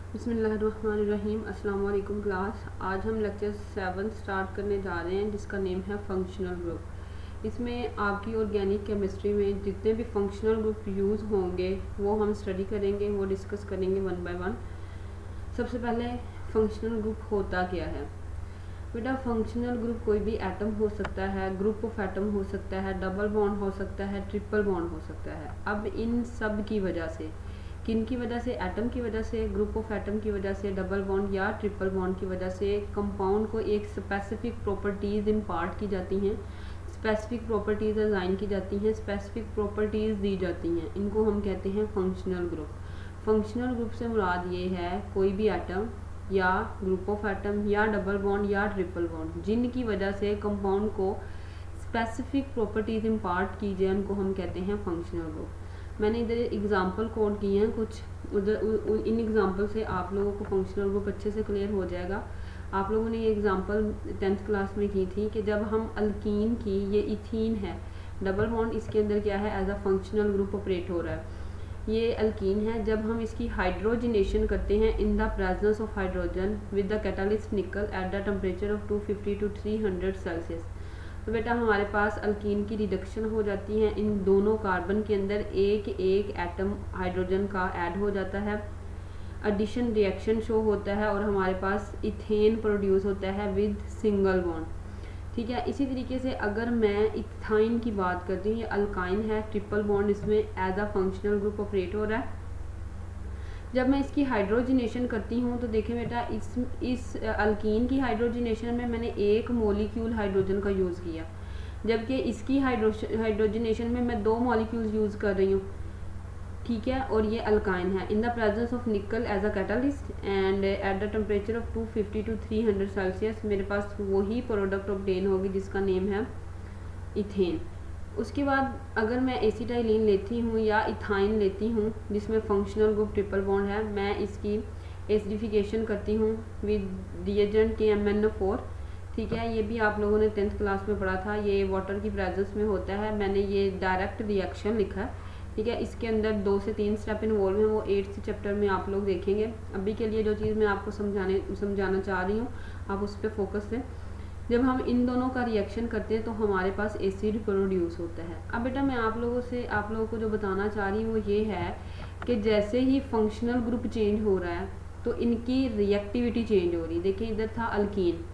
बिस्मिल्लाहिर्रहमानिर्रहीम। अस्सलाम वालेकुम क्लास। आज हम लेक्चर 7 स्टार्ट करने जा रहे हैं जिसका नेम है फंक्शनल ग्रुप। इसमें आपकी ऑर्गेनिक केमिस्ट्री में जितने भी फंक्शनल ग्रुप यूज़ होंगे वो हम स्टडी करेंगे, वो डिस्कस करेंगे वन बाय वन। सबसे पहले फंक्शनल ग्रुप होता क्या है बेटा। फंक्शनल ग्रुप कोई भी एटम हो सकता है, ग्रुप ऑफ एटम हो सकता है, डबल बॉन्ड हो सकता है, ट्रिपल बॉन्ड हो सकता है। अब इन सब की वजह से, किन की वजह से, एटम की वजह से, ग्रुप ऑफ एटम की वजह से, डबल बॉन्ड या ट्रिपल बॉन्ड की वजह से कंपाउंड को एक स्पेसिफिक प्रॉपर्टीज़ इम्पार्ट की जाती हैं, स्पेसिफिक प्रॉपर्टीज़ असाइन की जाती हैं, स्पेसिफिक प्रॉपर्टीज़ दी जाती हैं। इनको हम कहते हैं फंक्शनल ग्रुप। फंक्शनल ग्रुप से मुराद ये है कोई भी एटम या ग्रुप ऑफ एटम या डबल बॉन्ड या ट्रिपल बॉन्ड जिनकी वजह से कंपाउंड को स्पेसिफिक प्रॉपर्टीज़ इम्पार्ट की जाए, उनको हम कहते हैं फंक्शनल ग्रुप। मैंने इधर एग्जांपल कोड किए हैं कुछ, उधर इन एग्जांपल से आप लोगों को फंक्शनल ग्रुप अच्छे से क्लियर हो जाएगा। आप लोगों ने ये एग्जांपल 10th क्लास में की थी कि जब हम अल्कीन की, ये इथीन है, डबल बॉन्ड इसके अंदर क्या है, as a functional group operate हो रहा है। ये अल्कीन है। जब हम इसकी हाइड्रोजनेशन करते हैं in the presence of hydrogen with the catalyst nickel at the temperature of 250 to 300 Celsius, तो बेटा हमारे पास अल्कीन की रिडक्शन हो जाती है। इन दोनों कार्बन के अंदर एक एक एटम हाइड्रोजन का ऐड हो जाता है, एडिशन रिएक्शन शो होता है और हमारे पास इथेन प्रोड्यूस होता है विद सिंगल बॉन्ड। ठीक है। इसी तरीके से अगर मैं इथाइन की बात करती हूँ, ये अल्काइन है, ट्रिपल बॉन्ड इसमें as a functional group operate हो रहा है। जब मैं इसकी हाइड्रोजनेशन करती हूँ तो देखें बेटा, इस अल्कीन की हाइड्रोजनेशन में मैंने एक मॉलिक्यूल हाइड्रोजन का यूज़ किया, जबकि इसकी हाइड्रोजनेशन में मैं 2 मॉलिक्यूल्स यूज़ कर रही हूँ। ठीक है। और ये अल्काइन है। In the presence of nickel as a catalyst and at the temperature of 250 to 300 Celsius मेरे पास वही प्रोडक्ट ऑब्टेन होगी जिसका नेम है इथेन। उसके बाद अगर मैं एसिटाइलिन लेती हूँ या इथाइन लेती हूँ जिसमें फंक्शनल ग्रुप ट्रिपल बॉन्ड है, मैं इसकी एसिडिफिकेशन करती हूँ विद रिएजेंट KMnO4। ठीक है। ये भी आप लोगों ने 10th क्लास में पढ़ा था। ये वाटर की प्रेजेंस में होता है। मैंने ये डायरेक्ट रिएक्शन लिखा है। ठीक है। इसके अंदर 2 से 3 स्टेप इन्वॉल्व हैं, वो 8th चैप्टर में आप लोग देखेंगे। अभी के लिए जो चीज़ मैं आपको समझाना चाह रही हूँ, आप उस पर फोकस दें। जब हम इन दोनों का रिएक्शन करते हैं तो हमारे पास एसिड प्रोड्यूस होता है। अब बेटा मैं आप लोगों को जो बताना चाह रही हूँ वो ये है कि जैसे ही फंक्शनल ग्रुप चेंज हो रहा है तो इनकी रिएक्टिविटी चेंज हो रही है। देखिए इधर था अल्कीन,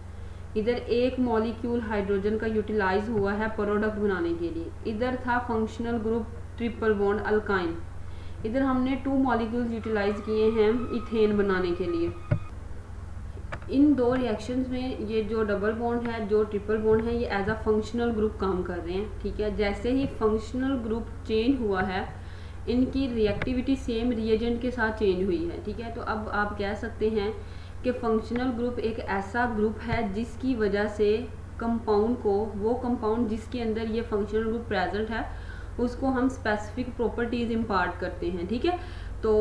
इधर एक मॉलिक्यूल हाइड्रोजन का यूटिलाइज हुआ है प्रोडक्ट बनाने के लिए। इधर था functional group triple bond alkyne, इधर हमने 2 मॉलिक्यूल्स यूटिलाइज किए हैं इथेन बनाने के लिए। इन 2 रिएक्शंस में ये जो डबल बॉन्ड है, जो ट्रिपल बॉन्ड है, ये एज अ फंक्शनल ग्रुप काम कर रहे हैं। ठीक है। जैसे ही फंक्शनल ग्रुप चेंज हुआ है, इनकी रिएक्टिविटी सेम रिएजेंट के साथ चेंज हुई है। ठीक है। तो अब आप कह सकते हैं कि फंक्शनल ग्रुप एक ऐसा ग्रुप है जिसकी वजह से कंपाउंड को, वो कंपाउंड जिसके अंदर ये फंक्शनल ग्रुप प्रेजेंट है, उसको हम स्पेसिफिक प्रॉपर्टीज़ इम्पार्ट करते हैं। ठीक है। तो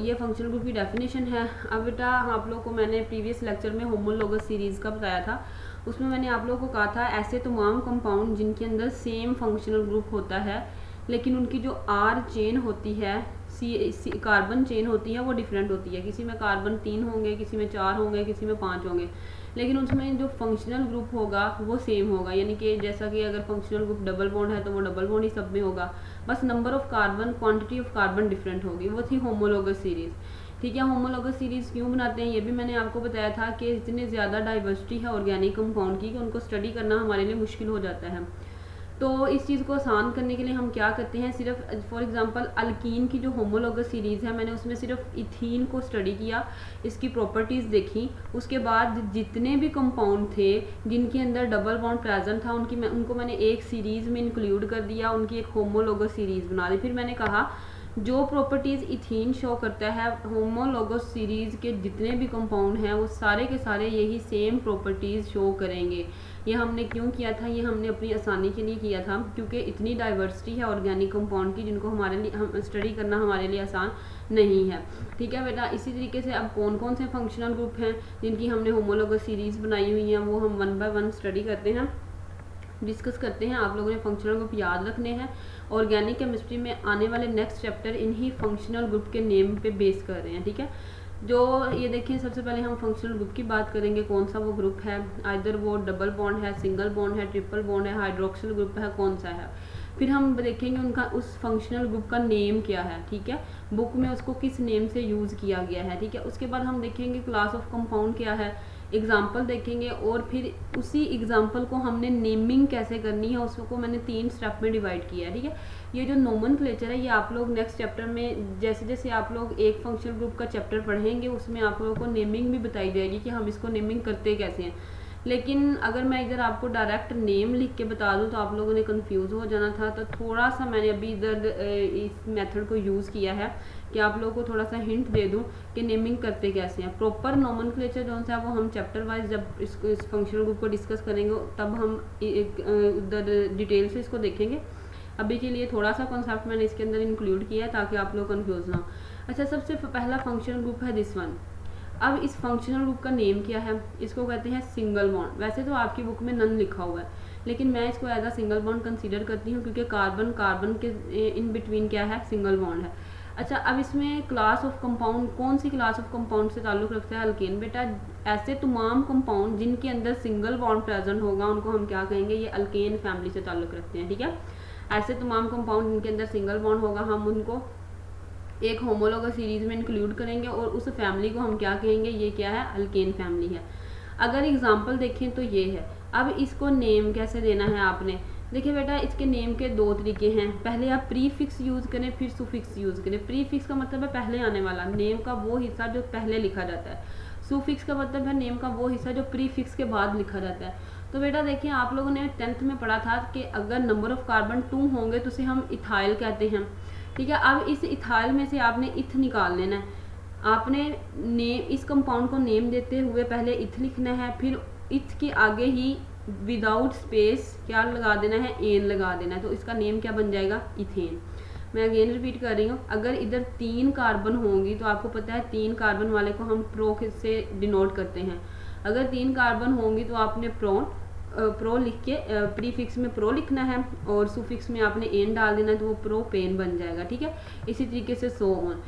ये फंक्शनल ग्रुप की डेफिनेशन है। अब बेटा आप लोगों को मैंने प्रीवियस लेक्चर में होमोलोगस सीरीज़ का बताया था, उसमें मैंने आप लोगों को कहा था ऐसे तमाम कंपाउंड जिनके अंदर सेम फंक्शनल ग्रुप होता है लेकिन उनकी जो R चेन होती है, कार्बन चेन होती है, वो डिफरेंट होती है। किसी में कार्बन 3 होंगे, किसी में 4 होंगे, किसी में 5 होंगे, लेकिन उसमें जो फंक्शनल ग्रुप होगा वो सेम होगा। यानी कि जैसा कि अगर फंक्शनल ग्रुप डबल बॉन्ड है तो वो डबल बॉन्ड ही सब में होगा, बस number of carbon, quantity of carbon different होगी। वो थी होमोलोगस सीरीज़। ठीक है। होमोलोगस सीरीज़ क्यों बनाते हैं ये भी मैंने आपको बताया था कि इतनी ज़्यादा डाइवर्सिटी है ऑर्गेनिक कंपाउंड की कि उनको स्टडी करना हमारे लिए मुश्किल हो जाता है। तो इस चीज़ को आसान करने के लिए हम क्या करते हैं, सिर्फ फॉर एग्जांपल अल्कीन की जो होमोलोगस सीरीज़ है, मैंने उसमें सिर्फ इथीन को स्टडी किया, इसकी प्रॉपर्टीज़ देखी। उसके बाद जितने भी कंपाउंड थे जिनके अंदर डबल बॉन्ड प्रेजेंट था उनको मैंने एक सीरीज़ में इंक्लूड कर दिया, उनकी एक होमोलोगस सीरीज़ बना दी। फिर मैंने कहा जो प्रॉपर्टीज़ इथीन शो करता है, होमोलोगस सीरीज़ के जितने भी कंपाउंड हैं वो सारे के सारे यही सेम प्रॉपर्टीज़ शो करेंगे। ये हमने क्यों किया था, ये हमने अपनी आसानी के लिए किया था क्योंकि इतनी डाइवर्सिटी है ऑर्गेनिक कंपाउंड की जिनको हमारे लिए हम स्टडी करना हमारे लिए आसान नहीं है। ठीक है बेटा। इसी तरीके से अब कौन कौन से फंक्शनल ग्रुप हैं जिनकी हमने होमोलोगस सीरीज़ बनाई हुई हैं वो हम 1 बाय 1 स्टडी करते हैं, डिस्कस करते हैं। आप लोगों ने फंक्शनल ग्रुप याद रखने हैं। ऑर्गेनिक केमिस्ट्री में आने वाले नेक्स्ट चैप्टर इन्हीं फंक्शनल ग्रुप के नेम पे बेस कर रहे हैं। ठीक है। जो ये देखिए, सबसे पहले हम फंक्शनल ग्रुप की बात करेंगे, कौन सा वो ग्रुप है, आइदर वो डबल बॉन्ड है, सिंगल बॉन्ड है, ट्रिपल बॉन्ड है, हाइड्रोक्सिल ग्रुप है, कौन सा है। फिर हम देखेंगे उनका उस फंक्शनल ग्रुप का नेम क्या है, ठीक है, बुक में उसको किस नेम से यूज़ किया गया है, ठीक है। उसके बाद हम देखेंगे क्लास ऑफ कंपाउंड क्या है, एग्जाम्पल देखेंगे, और फिर उसी एग्जाम्पल को हमने नेमिंग कैसे करनी है उसको मैंने 3 स्टेप में डिवाइड किया है, ठीक है। ये जो नोमेनक्लेचर है ये आप लोग नेक्स्ट चैप्टर में जैसे जैसे आप लोग एक फंक्शनल ग्रुप का चैप्टर पढ़ेंगे उसमें आप लोगों को नेमिंग भी बताई जाएगी कि हम इसको नेमिंग करते कैसे हैं। लेकिन अगर मैं इधर आपको डायरेक्ट नेम लिख के बता दूं तो आप लोगों ने कंफ्यूज हो जाना था, तो थोड़ा सा मैंने अभी इधर इस मेथड को यूज़ किया है कि आप लोगों को थोड़ा सा हिंट दे दूं कि नेमिंग करते कैसे हैं। प्रॉपर नोमेनक्लेचर जो है वो हम चैप्टर वाइज जब इस फंक्शनल ग्रुप को डिस्कस करेंगे तब हम उधर डिटेल से इसको देखेंगे। अभी के लिए थोड़ा सा कॉन्सेप्ट मैंने इसके अंदर इंक्लूड किया है ताकि आप लोग कंफ्यूज ना हो। अच्छा, सबसे पहला फंक्शनल ग्रुप है दिस वन। अब इस फंक्शनल ग्रुप का नेम क्या है, इसको कहते हैं सिंगल बॉन्ड। वैसे तो आपकी बुक में नन लिखा हुआ है, लेकिन मैं इसको as a single bond consider करती हूँ क्योंकि कार्बन कार्बन के इन बिटवीन क्या है, सिंगल बॉन्ड है। अच्छा, अब इसमें क्लास ऑफ कंपाउंड, कौन सी क्लास ऑफ कंपाउंड से ताल्लुक़ रखता है, अल्केन। बेटा ऐसे तमाम कंपाउंड जिनके अंदर सिंगल बॉन्ड प्रेजेंट होगा उनको हम क्या कहेंगे, ये अल्केन फैमिली से ताल्लुक़ रखते हैं, ठीक है। ऐसे तमाम कंपाउंड जिनके अंदर सिंगल बॉन्ड होगा हम उनको एक होमोलॉगस सीरीज में इंक्लूड करेंगे और उस फैमिली को हम क्या कहेंगे, ये क्या है, अल्केन फैमिली है। अगर एग्जांपल देखें तो ये है। अब इसको नेम कैसे देना है आपने, देखिए बेटा इसके नेम के 2 तरीके हैं। पहले आप प्रीफिक्स यूज़ करें, फिर सुफिक्स यूज़ करें। प्रीफिक्स का मतलब है पहले आने वाला, नेम का वो हिस्सा जो पहले लिखा जाता है। सुफिक्स का मतलब है नेम का वो हिस्सा जो प्रीफिक्स के बाद लिखा जाता है। तो बेटा देखिए, आप लोगों ने 10th में पढ़ा था कि अगर नंबर ऑफ कार्बन 2 होंगे तो उसे हम इथाइल कहते हैं, ठीक है। अब इस इथाइल में से आपने इथ निकाल लेना है। आपने नेम, इस कंपाउंड को नेम देते हुए पहले इथ लिखना है, फिर इथ के आगे ही विदाउट स्पेस क्या लगा देना है, एन लगा देना है। तो इसका नेम क्या बन जाएगा, इथेन। मैं अगेन रिपीट कर रही हूँ, अगर इधर 3 कार्बन होंगी तो आपको पता है 3 कार्बन वाले को हम प्रो से डिनोट करते हैं। अगर 3 कार्बन होंगी तो आपने प्रो लिख के प्रीफिक्स में प्रो लिखना है और सुफिक्स में आपने एन डाल देना है, तो वो प्रोपेन बन जाएगा, ठीक है। इसी तरीके से सो ऑन।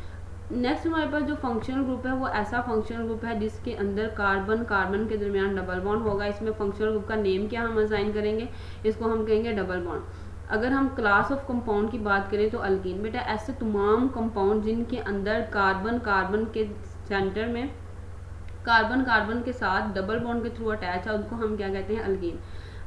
नेक्स्ट हमारे पास जो फंक्शनल ग्रुप है वो ऐसा फंक्शनल ग्रुप है जिसके अंदर कार्बन कार्बन के दरमियान डबल बॉन्ड होगा। इसमें फंक्शनल ग्रुप का नेम क्या हम असाइन करेंगे, इसको हम कहेंगे डबल बॉन्ड। अगर हम क्लास ऑफ कंपाउंड की बात करें तो अल्कीन। बेटा ऐसे तमाम कंपाउंड जिनके अंदर कार्बन कार्बन के सेंटर में कार्बन कार्बन के साथ डबल बॉन्ड के थ्रू अटैच है उनको हम क्या कहते हैं, अल्कीन।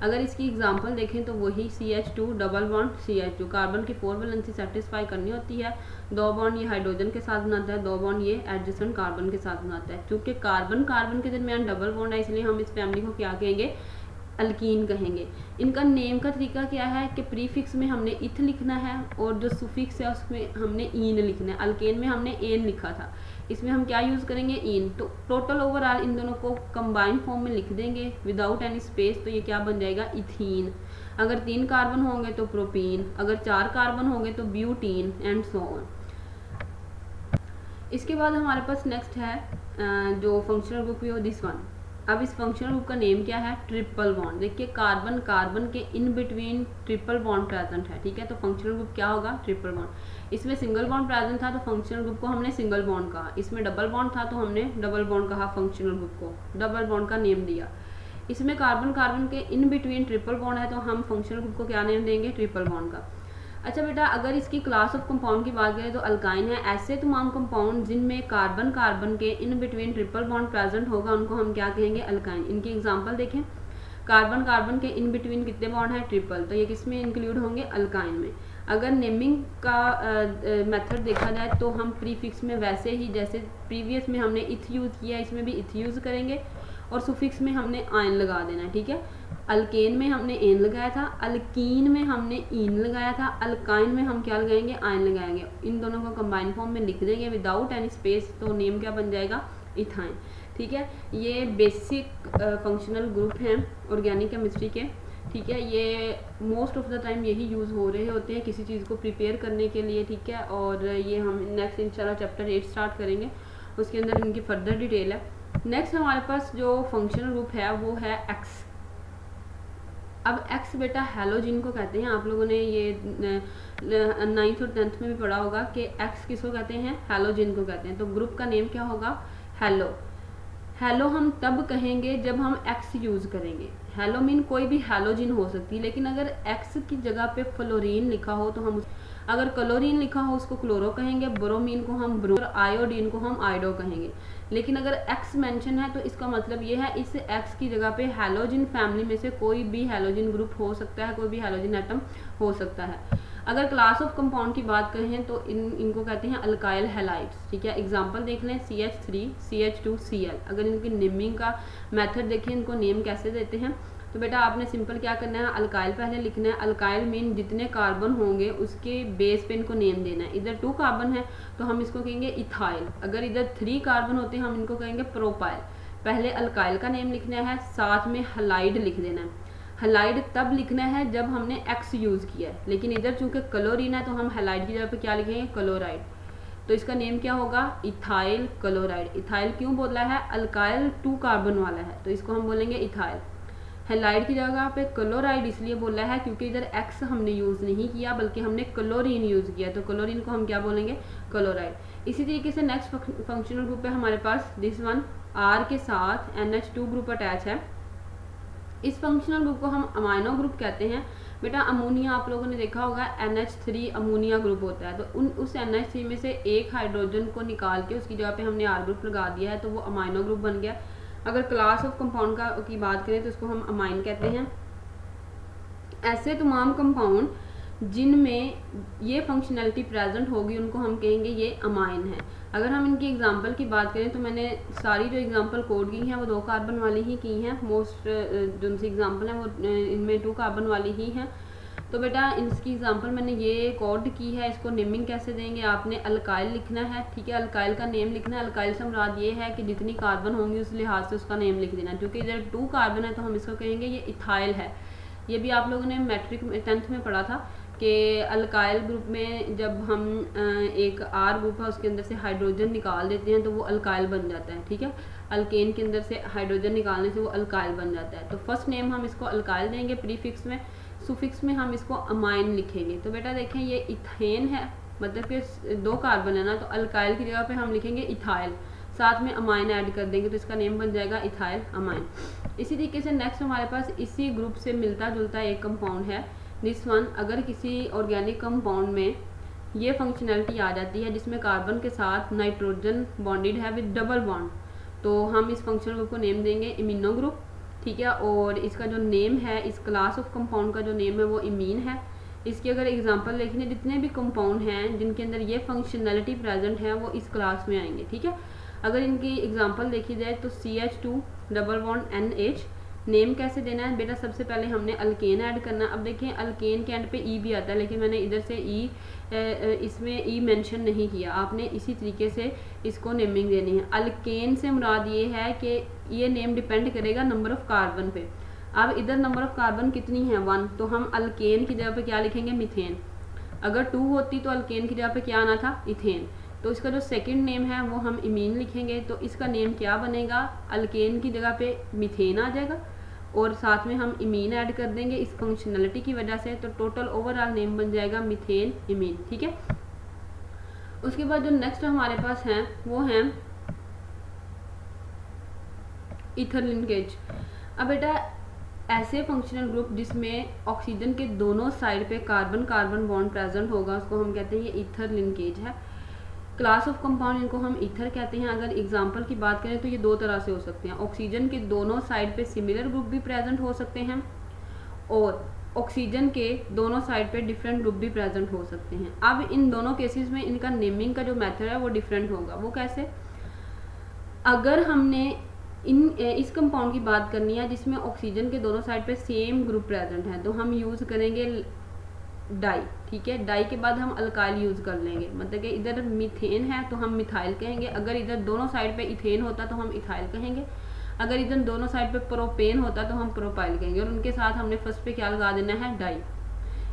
अगर इसकी एग्जांपल देखें तो वही CH2 double bond CH2, carbon की 4 वैलेंसी सेटिस्फाई करनी होती है। 2 बॉन्ड ये हाइड्रोजन के साथ बनाता है, 2 बॉन्ड ये एडजेसेंट कार्बन के साथ बनाता है। क्योंकि कार्बन कार्बन के दरमियान डबल बॉन्ड है इसलिए हम इस फैमिली को क्या कहेंगे, अल्कीन कहेंगे। इनका नेम का तरीका क्या है कि प्रीफिक्स में हमने इथ लिखना है और जो सुफिक्स है उसमें हमने ईन लिखना है। अल्केन में हमने एन लिखा था, इसमें हम क्या यूज़ करेंगे, ईन। तो टोटल ओवरऑल इन दोनों को कंबाइंड फॉर्म में लिख देंगे विदाउट एनी स्पेस, तो ये क्या बन जाएगा, इथीन। अगर 3 कार्बन होंगे तो प्रोपीन, अगर 4 कार्बन होंगे तो ब्यूटीन एंड सो ऑन। इसके बाद हमारे पास नेक्स्ट है जो फंक्शनल ग्रुप है दिस वन। अब इस फंक्शनल ग्रुप का नेम क्या है, ट्रिपल बॉन्ड। देखिए कार्बन कार्बन के in between triple bond present है, ठीक है। तो फंक्शनल ग्रुप क्या होगा, ट्रिपल बॉन्ड। इसमें सिंगल बॉन्ड प्रेजेंट था तो फंक्शनल ग्रुप को हमने सिंगल बॉन्ड कहा। इसमें डबल बॉन्ड था तो हमने डबल बॉन्ड कहा, फंक्शनल ग्रुप को डबल बॉन्ड का नेम दिया। इसमें कार्बन कार्बन के इन बिटवीन ट्रिपल बॉन्ड है तो हम फंक्शनल ग्रुप को क्या नेम देंगे, ट्रिपल बॉन्ड का। अच्छा बेटा, अगर इसकी क्लास ऑफ कंपाउंड की बात करें तो अल्काइन है। ऐसे तमाम कंपाउंड जिनमें कार्बन कार्बन के in between triple bond present होगा उनको हम क्या कहेंगे, अल्काइन। इनकी एग्जांपल देखें, कार्बन कार्बन के इन बिटवीन कितने बॉन्ड है, ट्रिपल, तो ये किस में इंक्लूड होंगे, अल्काइन में। अगर नेमिंग का मेथड देखा जाए तो हम प्रीफिक्स में वैसे ही जैसे प्रीवियस में हमने इथ यूज़ किया इसमें भी इथ यूज़ करेंगे और सुफिक्स में हमने आयन लगा देना है, ठीक है। अल्केन में हमने एन लगाया था, अल्कीन में हमने ईन लगाया था, अल्काइन में हम क्या लगाएंगे, आयन लगाएंगे। इन दोनों को कंबाइन फॉर्म में लिख देंगे विदाउट एनी स्पेस, तो नेम क्या बन जाएगा, इथाइन, ठीक है। ये बेसिक फंक्शनल ग्रुप हैं ऑर्गेनिक केमिस्ट्री के, ठीक है। ये मोस्ट ऑफ द टाइम यही यूज़ हो रहे होते हैं किसी चीज़ को प्रिपेयर करने के लिए, ठीक है। और ये हम नेक्स्ट इंशाल्लाह चैप्टर 8 स्टार्ट करेंगे, उसके अंदर इनकी फर्दर डिटेल है। नेक्स्ट हमारे पास जो फंक्शनल ग्रुप है वो है एक्स। अब एक्स बेटा हैलोजिन को कहते हैं। आप लोगों ने ये 9th और 10th में भी पढ़ा होगा कि एक्स किसको कहते हैं, हैलोजिन को कहते हैं। तो ग्रुप का नेम क्या होगा, हेलो। हेलो हम तब कहेंगे जब हम एक्स यूज़ करेंगे। हेलो मीन कोई भी हैलोजिन हो सकती है, लेकिन अगर एक्स की जगह पे फ्लोरीन लिखा हो तो हम अगर क्लोरीन लिखा हो उसको क्लोरो कहेंगे, ब्रोमीन को हम ब्रो, आयोडीन को हम आयोडो कहेंगे। लेकिन अगर एक्स मेंशन है तो इसका मतलब ये है इस एक्स की जगह पे हैलोजिन फैमिली में से कोई भी हैलोजिन ग्रुप हो सकता है, कोई भी हैलोजिन एटम हो सकता है। अगर क्लास ऑफ कंपाउंड की बात करें तो इनको कहते हैं अल्काइल हैलाइड्स। ठीक है, एग्जांपल देख लें CH3 CH2 Cl। अगर इनकी नेमिंग का मेथड देखें, इनको नेम कैसे देते हैं, तो बेटा आपने सिंपल क्या करना है, अल्काइल पहले लिखना है। अल्काइल मीन जितने कार्बन होंगे उसके बेस पे इनको नेम देना है। इधर 2 कार्बन है तो हम इसको कहेंगे इथाइल, अगर इधर 3 कार्बन होते हैं हम इनको कहेंगे प्रोपाइल। पहले अल्काइल का नेम लिखना है, साथ में हलाइड लिख देना है। हलाइड तब लिखना है जब हमने एक्स यूज़ किया है, लेकिन इधर चूंकि क्लोरीन है तो हम हलाइड की जगह पे क्या लिखेंगे, क्लोराइड। तो इसका नेम क्या होगा, इथाइल क्लोराइड। इथाइल क्यों बोला है, अल्काइल 2 कार्बन वाला है तो इसको हम बोलेंगे इथाइल। हेलाइड की जगह पे क्लोराइड इसलिए बोला है क्योंकि इधर एक्स हमने यूज़ नहीं किया बल्कि हमने क्लोरीन यूज़ किया, तो क्लोरीन को हम क्या बोलेंगे, क्लोराइड। इसी तरीके से नेक्स्ट फंक्शनल ग्रुप है हमारे पास दिस वन, आर के साथ NH2 ग्रुप अटैच है। इस फंक्शनल ग्रुप को हम अमाइनो ग्रुप कहते हैं। बेटा अमोनिया आप लोगों ने देखा होगा NH3 अमोनिया ग्रुप होता है, तो उस NH3 में से एक हाइड्रोजन को निकाल के उसकी जगह पे हमने आर ग्रुप लगा दिया है तो वो अमाइनो ग्रुप बन गया। अगर क्लास ऑफ कंपाउंड की बात करें तो इसको हम अमाइन कहते हैं। ऐसे तमाम कंपाउंड जिनमें ये फंक्शनैलिटी प्रेजेंट होगी उनको हम कहेंगे ये अमाइन है। अगर हम इनकी एग्जांपल की बात करें तो मैंने सारी जो एग्जांपल कोड की हैं वो 2 कार्बन वाली ही की हैं। मोस्ट जो सी एग्जांपल हैं वो इनमें 2 कार्बन वाली ही हैं। तो बेटा इसकी एग्जांपल मैंने ये कोड की है। इसको नेमिंग कैसे देंगे, आपने अल्काइल लिखना है। ठीक है, अल्काइल का नेम लिखना है। अल्काइल से मुराद ये है कि जितनी कार्बन होंगी उस लिहाज से उसका नेम लिख देना। क्योंकि इधर 2 कार्बन है तो हम इसको कहेंगे ये इथाइल है। ये भी आप लोगों ने मैट्रिक में 10th में पढ़ा था कि अल्काइल ग्रुप में जब हम एक आर ग्रुप है उसके अंदर से हाइड्रोजन निकाल देते हैं तो वो अल्काइल बन जाता है। ठीक है, अल्केन के अंदर से हाइड्रोजन निकालने से वो अल्काइल बन जाता है। तो फर्स्ट नेम हम इसको अल्काइल देंगे प्रीफिक्स में, सुफिक्स में हम इसको अमाइन लिखेंगे। तो बेटा देखें ये इथेन है, मतलब कि 2 कार्बन है ना, तो अल्काइल की जगह पे हम लिखेंगे इथाइल, साथ में अमाइन ऐड कर देंगे तो इसका नेम बन जाएगा इथाइल अमाइन। इसी तरीके से नेक्स्ट हमारे पास इसी ग्रुप से मिलता जुलता एक कंपाउंड है दिस वन। अगर किसी ऑर्गेनिक कंपाउंड में ये फंक्शनैलिटी आ जाती है जिसमें कार्बन के साथ नाइट्रोजन बॉन्डेड है विद डबल बॉन्ड, तो हम इस फंक्शनल ग्रुप को नेम देंगे इमिनो ग्रुप। ठीक है, और इसका जो नेम है, इस क्लास ऑफ कंपाउंड का जो नेम है वो इमीन है। इसकी अगर एग्जांपल देखें, जितने भी कंपाउंड हैं जिनके अंदर ये फंक्शनैलिटी प्रेजेंट है वो इस क्लास में आएंगे। ठीक है, अगर इनकी एग्जांपल देखी जाए तो CH2 double bond NH। Name कैसे देना है बेटा, सबसे पहले हमने अल्केन ऐड करना। अब देखें अल्केन के एंड पे ई भी आता है, लेकिन मैंने इधर से इसमें ई मेंशन नहीं किया। आपने इसी तरीके से इसको नेमिंग देनी है। अल्केन से मुराद ये है कि ये नेम डिपेंड करेगा नंबर ऑफ कार्बन पे। अब इधर नंबर ऑफ कार्बन कितनी है 1, तो हम अल्केन की जगह पे क्या लिखेंगे, मीथेन। अगर 2 होती तो अल्केन की जगह पे क्या आना था, इथेन। तो इसका जो सेकंड नेम है वो हम इमीन लिखेंगे, तो इसका नेम क्या बनेगा, अल्केन की जगह पे मीथेन आ जाएगा और साथ में हम इमीन ऐड कर देंगे इस फंक्शनैलिटी की वजह से, तो टोटल ओवरऑल नेम बन जाएगा मीथेन इमीन। ठीक है, उसके बाद जो नेक्स्ट हमारे पास हैं वो हैं ईथर लिंकेज। अब बेटा ऐसे फंक्शनल ग्रुप जिसमें ऑक्सीजन के दोनों साइड पे कार्बन कार्बन बॉन्ड प्रेजेंट होगा उसको हम कहते हैं ये ईथर लिंकेज है। क्लास ऑफ कंपाउंड इनको हम ईथर कहते हैं। अगर एग्जांपल की बात करें तो ये 2 तरह से हो सकते हैं। ऑक्सीजन के दोनों साइड पे सिमिलर ग्रुप भी प्रेजेंट हो सकते हैं और ऑक्सीजन के दोनों साइड पे डिफरेंट ग्रुप भी प्रेजेंट हो सकते हैं। अब इन दोनों केसेस में इनका नेमिंग का जो मेथड है वो डिफरेंट होगा। वो कैसे, अगर हमने इस कंपाउंड की बात करनी है जिसमें ऑक्सीजन के दोनों साइड पे सेम ग्रुप प्रेजेंट है तो हम यूज़ करेंगे डाई। ठीक है, डाई के बाद हम अल्काइल यूज़ कर लेंगे, मतलब कि इधर मीथेन है तो हम मिथाइल कहेंगे। अगर इधर दोनों साइड पे इथेन होता तो हम इथाइल कहेंगे। अगर इधर दोनों साइड पे प्रोपेन होता तो हम प्रोपाइल कहेंगे। और उनके साथ हमने फर्स्ट पे क्या लगा देना है, डाई।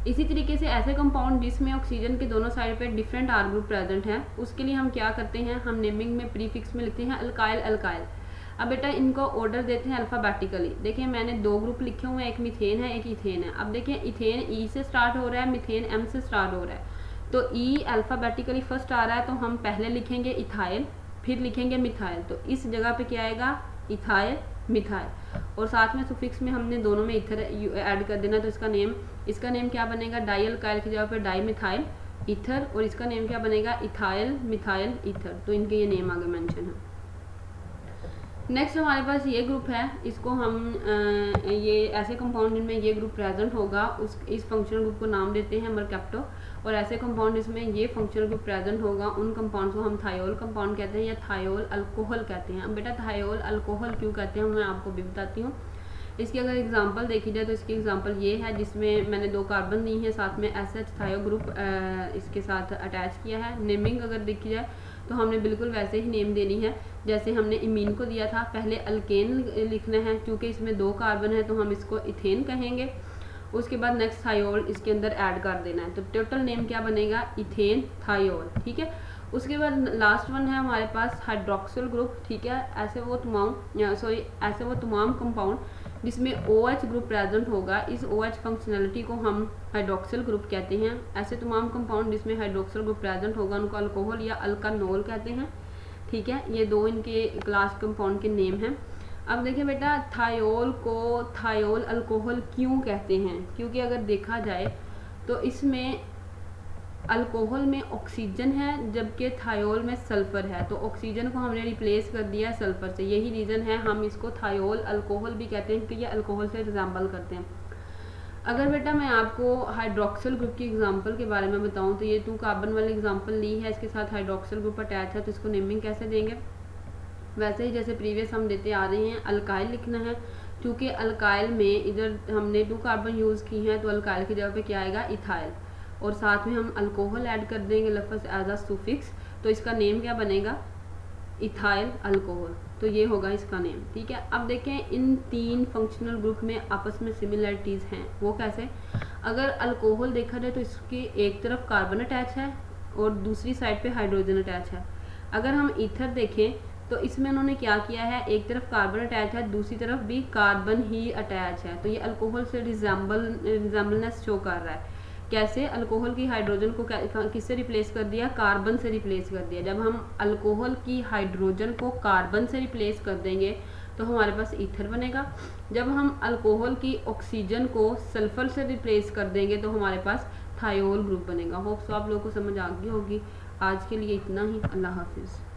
इसी तरीके से ऐसे कंपाउंड जिसमें ऑक्सीजन के दोनों साइड पे डिफरेंट आर ग्रुप प्रेजेंट है उसके लिए हम क्या करते हैं, हम नेमिंग में प्रीफिक्स में लिखते हैं अल्काइल अल्काइल। अब बेटा इनको ऑर्डर देते हैं अल्फ़ाबेटिकली। देखिए मैंने 2 ग्रुप लिखे हुए हैं, एक मीथेन है एक इथेन है। अब देखिए इथेन ई से स्टार्ट हो रहा है, मीथेन एम से स्टार्ट हो रहा है, तो ई अल्फ़ाबेटिकली फर्स्ट आ रहा है तो हम पहले लिखेंगे इथाइल, फिर लिखेंगे मिथाइल, तो इस जगह पे क्या आएगा, इथाइल मिथाइल, और साथ में सुफिक्स में हमने दोनों में इथर ऐड कर देना, तो इसका नेम क्या बनेगा, डाई अल्काइल की जगह पे डाई मिथाइल ईथर, और इसका नेम क्या बनेगा, इथाइल मिथाइल ईथर। तो इनके ये नेम आगे मेंशन है। नेक्स्ट हमारे पास ये ग्रुप है, इसको हम ये ऐसे कंपाउंड जिनमें ये ग्रुप प्रेजेंट होगा इस फंक्शनल ग्रुप को नाम देते हैं मरकैप्टो, और ऐसे कंपाउंड जिसमें ये फंक्शनल ग्रुप प्रेजेंट होगा उन कंपाउंड को हम थायोल कंपाउंड कहते हैं या थायोल अल्कोहल कहते हैं। अब बेटा थायोल अल्कोहल क्यों कहते हैं मैं आपको भी बताती हूँ। इसकी अगर एग्जांपल देखी जाए तो इसकी एग्जांपल ये है जिसमें मैंने 2 कार्बन दी है, साथ में SH थायो ग्रुप इसके साथ अटैच किया है। नेमिंग अगर देखी जाए तो हमने बिल्कुल वैसे ही नेम देनी है जैसे हमने इमीन को दिया था। पहले अल्केन लिखना है, क्योंकि इसमें 2 कार्बन है तो हम इसको इथेन कहेंगे। उसके बाद नेक्स्ट थायोल इसके अंदर ऐड कर देना है, तो टोटल नेम क्या बनेगा, इथेन थायोल, ठीक है। उसके बाद लास्ट वन है हमारे पास हाइड्रोक्सिल ग्रुप, ठीक है। ऐसे वो तमाम कंपाउंड जिसमें OH ग्रुप प्रेजेंट होगा, इस OH फंक्शनलिटी को हम हाइड्रोक्सिल ग्रुप कहते हैं। ऐसे तमाम कंपाउंड जिसमें हाइड्रोक्सिल ग्रुप प्रेजेंट होगा उनको अल्कोहल या अल्कानोल कहते हैं, ठीक है। ये 2 इनके क्लास कंपाउंड के नेम हैं। अब देखिए बेटा, थायोल को थायोल अल्कोहल क्यों कहते हैं, क्योंकि अगर देखा जाए तो इसमें अल्कोहल में ऑक्सीजन है जबकि थायोल में सल्फर है, तो ऑक्सीजन को हमने रिप्लेस कर दिया है सल्फर से, यही रीज़न है हम इसको थायोल अल्कोहल भी कहते हैं कि ये अल्कोहल से रिजेंबल करते हैं। अगर बेटा मैं आपको हाइड्रोक्सिल ग्रुप की एग्जांपल के बारे में बताऊं तो ये 2 कार्बन वाली एग्जांपल ली है, इसके साथ हाइड्रोक्सिल ग्रुप अटैच है, तो इसको नेमिंग कैसे देंगे, वैसे ही जैसे प्रीवियस हम देते आ रहे हैं, अल्काइल लिखना है। क्योंकि अल्काइल में इधर हमने 2 कार्बन यूज़ की हैं तो अल्काइल की जगह पे क्या आएगा, इथाइल, और साथ में हम अल्कोहल ऐड कर देंगे लफ्ज़ एज अ सुफिक्स, तो इसका नेम क्या बनेगा, इथाइल अल्कोहल, तो ये होगा इसका नेम, ठीक है। अब देखें इन 3 फंक्शनल ग्रुप में आपस में सिमिलरिटीज़ हैं, वो कैसे, अगर अल्कोहल देखा जाए तो इसकी एक तरफ कार्बन अटैच है और दूसरी साइड पे हाइड्रोजन अटैच है। अगर हम ईथर देखें तो इसमें उन्होंने क्या किया है, एक तरफ कार्बन अटैच है, दूसरी तरफ भी कार्बन ही अटैच है, तो ये अल्कोहल से रिजेंबलनेस शो कर रहा है। कैसे, अल्कोहल की हाइड्रोजन को किससे रिप्लेस कर दिया, कार्बन से रिप्लेस कर दिया। जब हम अल्कोहल की हाइड्रोजन को कार्बन से रिप्लेस कर देंगे तो हमारे पास ईथर बनेगा। जब हम अल्कोहल की ऑक्सीजन को सल्फर से रिप्लेस कर देंगे तो हमारे पास थायोल ग्रुप बनेगा। होप सो आप लोगों को समझ आ गई होगी। आज के लिए इतना ही, अल्लाह हाफिज़।